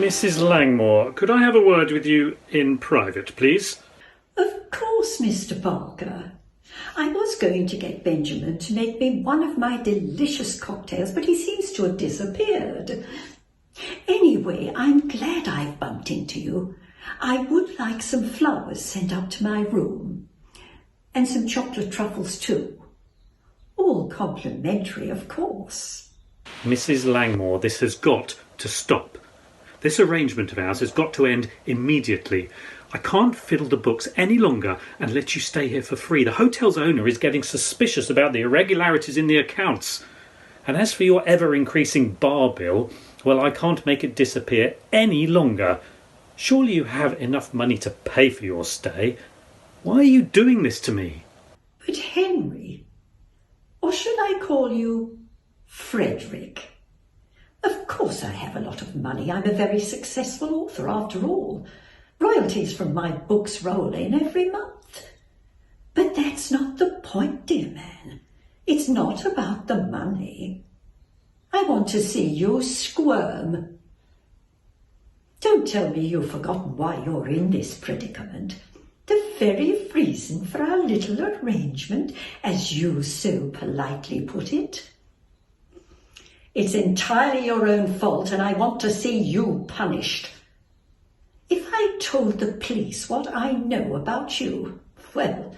Mrs. Langmore, could I have a word with you in private, please? Of course, Mr. Parker. I was going to get Benjamin to make me one of my delicious cocktails, but he seems to have disappeared. Anyway, I'm glad I've bumped into you. I would like some flowers sent up to my room. And some chocolate truffles too. All complimentary, of course. Mrs. Langmore, this has got to stop. This arrangement of ours has got to end immediately. I can't fiddle the books any longer and let you stay here for free. The hotel's owner is getting suspicious about the irregularities in the accounts. And as for your ever-increasing bar bill, well, I can't make it disappear any longer. Surely you have enough money to pay for your stay. Why are you doing this to me? But Henry, or should I call you Frederick? Of course I have a lot of money. I'm a very successful author after all. Royalties from my books roll in every month. But that's not the point, dear man. It's not about the money. I want to see you squirm. Don't tell me you've forgotten why you're in this predicament. The very reason for our little arrangement, as you so politely put it. It's entirely your own fault, and I want to see you punished. If I told the police what I know about you, well,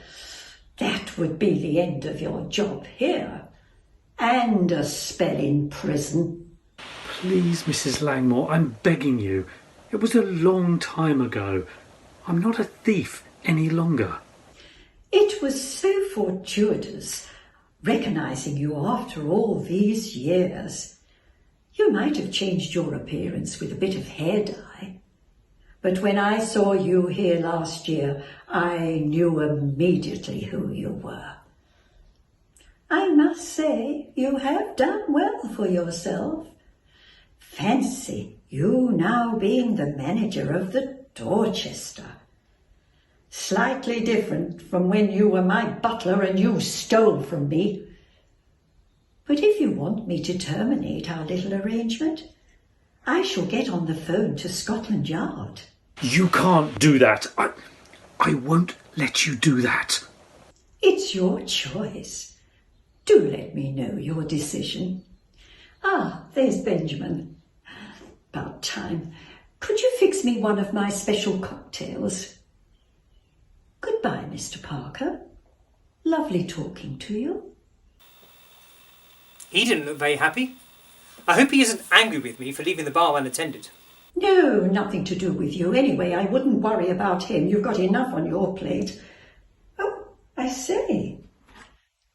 that would be the end of your job here, and a spell in prison. Please, Mrs. Langmore, I'm begging you. It was a long time ago. I'm not a thief any longer. It was so fortuitous, recognising you after all these years. You might have changed your appearance with a bit of hair dye. But when I saw you here last year, I knew immediately who you were. I must say, you have done well for yourself. Fancy you now being the manager of the Dorchester. Slightly different from when you were my butler and you stole from me. But if you want me to terminate our little arrangement, I shall get on the phone to Scotland Yard. You can't do that. I won't let you do that. It's your choice. Do let me know your decision. Ah, there's Benjamin. About time. Could you fix me one of my special cocktails? Goodbye, Mr. Parker. Lovely talking to you. He didn't look very happy. I hope he isn't angry with me for leaving the bar unattended. No, nothing to do with you. Anyway, I wouldn't worry about him. You've got enough on your plate. Oh, I say.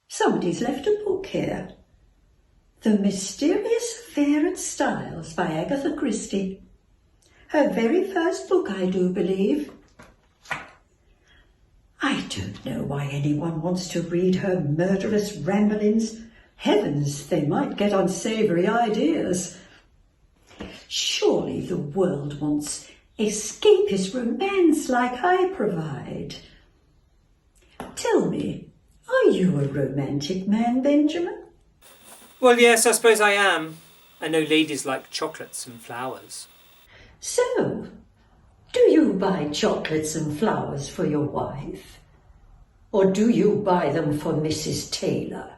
Somebody's left a book here. The Mysterious Affair at Styles by Agatha Christie. Her very first book, I do believe. I don't know why anyone wants to read her murderous ramblings. Heavens, they might get unsavoury ideas. Surely the world wants escapist romance like I provide. Tell me, are you a romantic man, Benjamin? Well, yes, I suppose I am. I know ladies like chocolates and flowers. So, do you buy chocolates and flowers for your wife? Or do you buy them for Mrs. Taylor?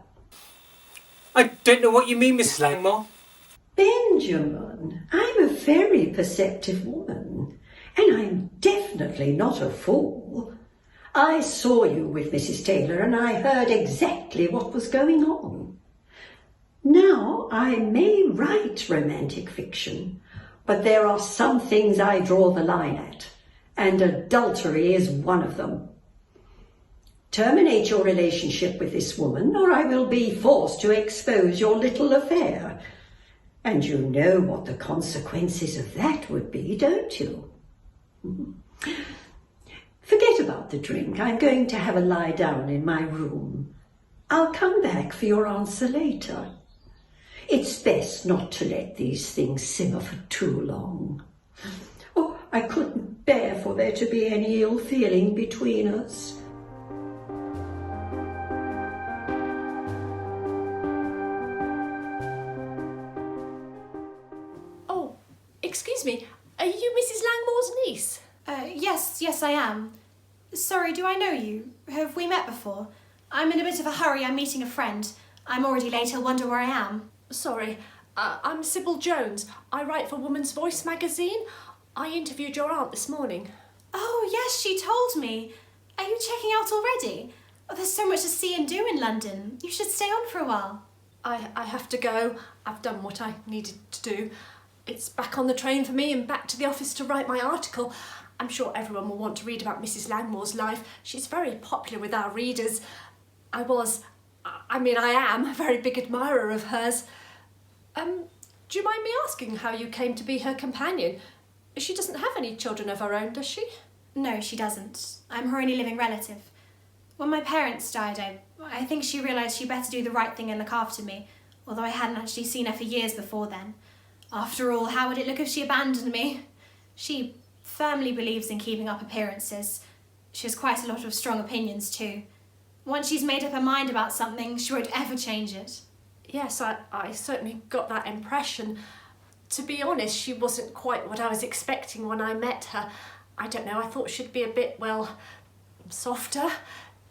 I don't know what you mean, Mrs. Langmore. Benjamin, I'm a very perceptive woman, and I'm definitely not a fool. I saw you with Mrs. Taylor, and I heard exactly what was going on. Now, I may write romantic fiction, but there are some things I draw the line at, and adultery is one of them. Terminate your relationship with this woman, or I will be forced to expose your little affair. And you know what the consequences of that would be, don't you? Forget about the drink. I'm going to have a lie down in my room. I'll come back for your answer later. It's best not to let these things simmer for too long. Oh, I couldn't bear for there to be any ill feeling between us. Excuse me, Are you Mrs. Langmore's niece? Yes, I am. Sorry, do I know you? Have we met before? I'm in a bit of a hurry. I'm meeting a friend. I'm already late. He'll wonder where I am. Sorry, I'm Sybil Jones. I write for Woman's Voice magazine. I interviewed your aunt this morning. Oh, yes, she told me. Are you checking out already? Oh, there's so much to see and do in London. You should stay on for a while. I have to go. I've done what I needed to do. It's back on the train for me and back to the office to write my article. I'm sure everyone will want to read about Mrs. Langmore's life. She's very popular with our readers. I am a very big admirer of hers. Do you mind me asking how you came to be her companion? She doesn't have any children of her own, does she? No, she doesn't. I'm her only living relative. When my parents died, I think she realised she'd better do the right thing and look after me, although I hadn't actually seen her for years before then. After all, how would it look if she abandoned me? She firmly believes in keeping up appearances. She has quite a lot of strong opinions too. Once she's made up her mind about something, she won't ever change it. Yes, I certainly got that impression. To be honest, she wasn't quite what I was expecting when I met her. I don't know, I thought she'd be a bit, softer.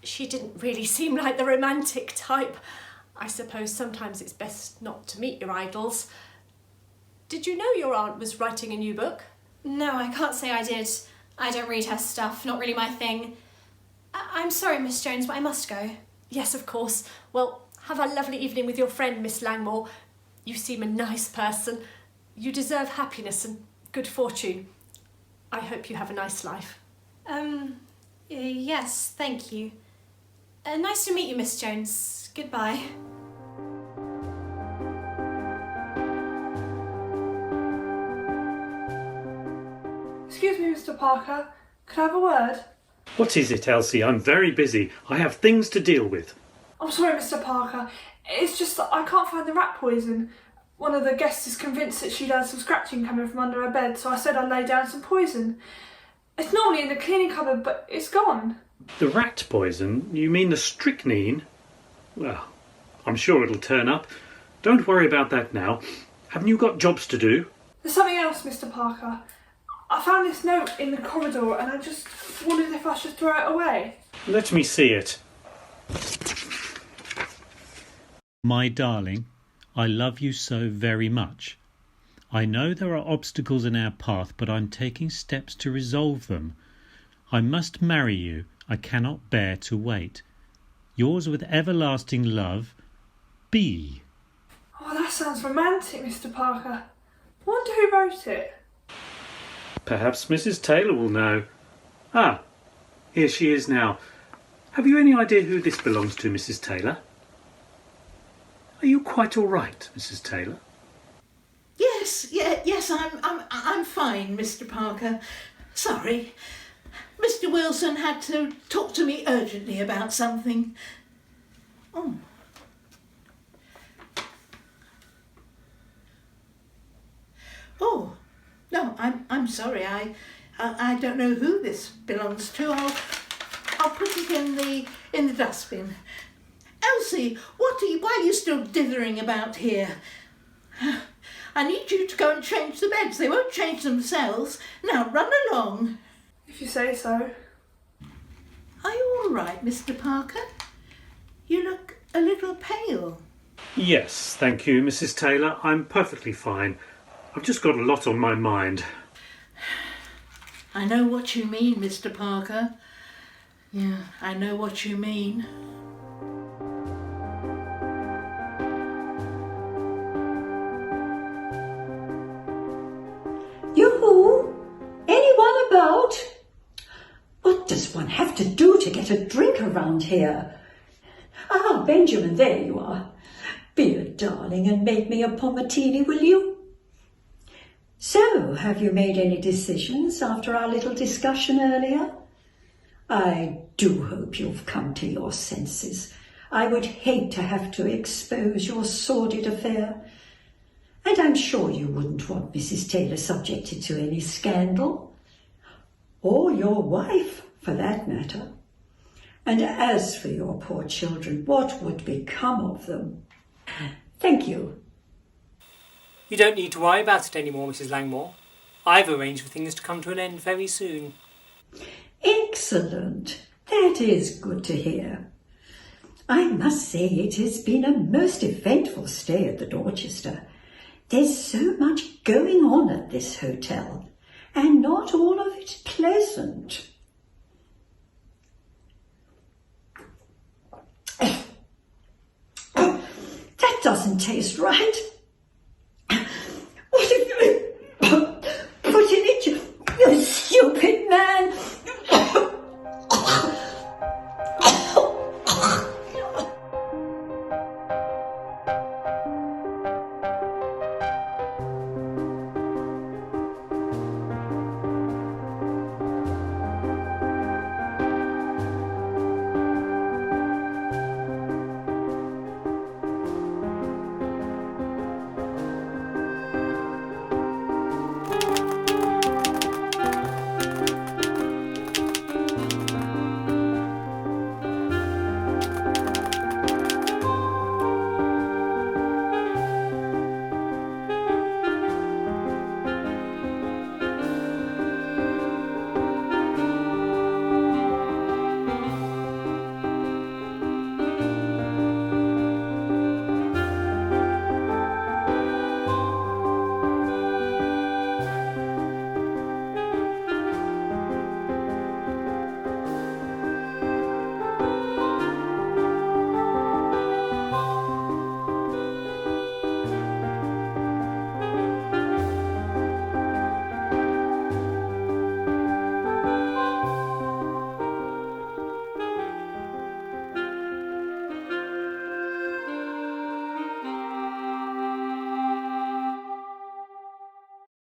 She didn't really seem like the romantic type. I suppose sometimes it's best not to meet your idols. Did you know your aunt was writing a new book? No, I can't say I did. I don't read her stuff, not really my thing. I'm sorry, Miss Jones, but I must go. Yes, of course. Well, have a lovely evening with your friend, Miss Langmore. You seem a nice person. You deserve happiness and good fortune. I hope you have a nice life. Yes, thank you. Nice to meet you, Miss Jones. Goodbye. Excuse me, Mr. Parker. Could I have a word? What is it, Elsie? I'm very busy. I have things to deal with. I'm sorry, Mr. Parker. It's just that I can't find the rat poison. One of the guests is convinced that she'd had some scratching coming from under her bed, so I said I'd lay down some poison. It's normally in the cleaning cupboard, but it's gone. The rat poison? You mean the strychnine? Well, I'm sure it'll turn up. Don't worry about that now. Haven't you got jobs to do? There's something else, Mr. Parker. I found this note in the corridor and I just wondered if I should throw it away. Let me see it. My darling, I love you so very much. I know there are obstacles in our path, but I'm taking steps to resolve them. I must marry you. I cannot bear to wait. Yours with everlasting love, B. Oh, that sounds romantic, Mr. Parker. I wonder who wrote it. Perhaps Mrs. Taylor will know. Ah, here she is now. Have you any idea who this belongs to, Mrs. Taylor? Are you quite all right, Mrs. Taylor? Yes, I'm fine, Mr. Parker. Sorry. Mr. Wilson had to talk to me urgently about something. Oh, no, I'm sorry. I don't know who this belongs to. I'll put it in the dustbin. Elsie, why are you still dithering about here? I need you to go and change the beds. They won't change themselves. Now run along. If you say so. Are you all right, Mr. Parker? You look a little pale. Yes, thank you, Mrs. Taylor. I'm perfectly fine. I've just got a lot on my mind. I know what you mean, Mr. Parker. Yeah, I know what you mean. Yoo-hoo! Anyone about? What does one have to do to get a drink around here? Ah, Benjamin, there you are. Be a darling and make me a pomatini, will you? So, have you made any decisions after our little discussion earlier? I do hope you've come to your senses. I would hate to have to expose your sordid affair. And I'm sure you wouldn't want Mrs. Taylor subjected to any scandal. Or your wife, for that matter. And as for your poor children, what would become of them? Thank you. You don't need to worry about it anymore, Mrs. Langmore. I've arranged for things to come to an end very soon. Excellent. That is good to hear. I must say it has been a most eventful stay at the Dorchester. There's so much going on at this hotel, and not all of it pleasant. That doesn't taste right.